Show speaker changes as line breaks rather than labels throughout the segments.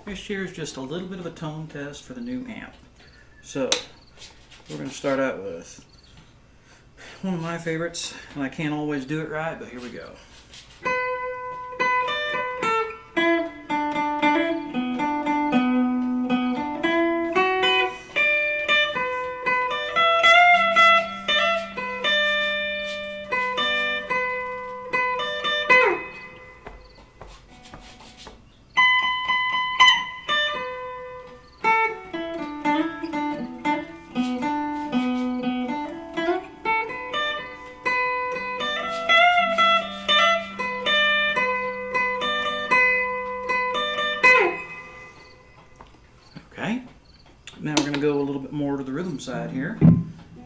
This here is just a little bit of a tone test for the new amp. So, we're going to start out with one of my favorites, and I can't always do it right, but here we go. Okay, now we're going to go a little bit more to the rhythm side here.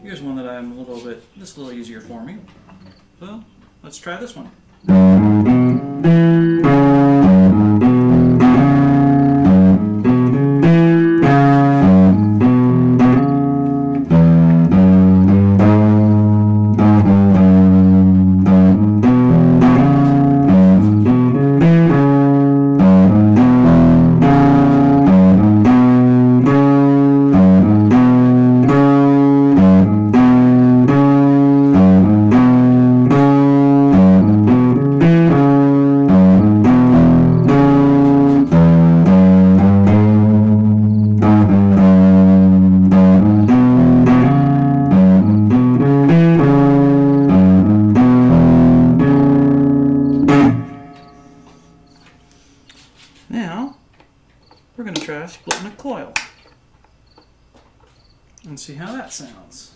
Here's one that I'm just a little easier for me. So, let's try this one. Now, we're going to try splitting a coil and see how that sounds.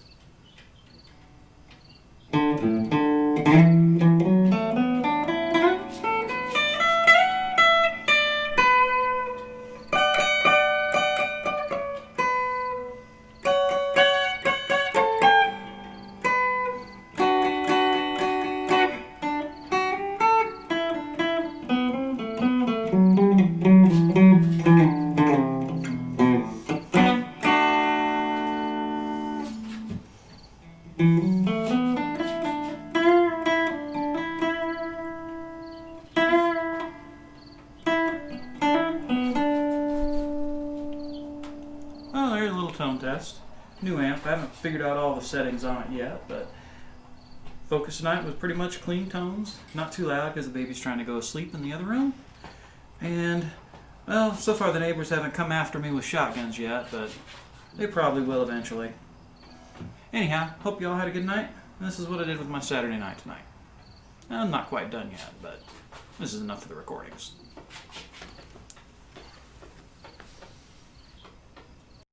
Well, there's a little tone test. New amp. I haven't figured out all the settings on it yet, but focus tonight was pretty much clean tones. Not too loud because the baby's trying to go to sleep in the other room. And, well, so far the neighbors haven't come after me with shotguns yet, but they probably will eventually. Anyhow, hope you all had a good night. This is what I did with my Saturday night tonight. I'm not quite done yet, but this is enough for the recordings.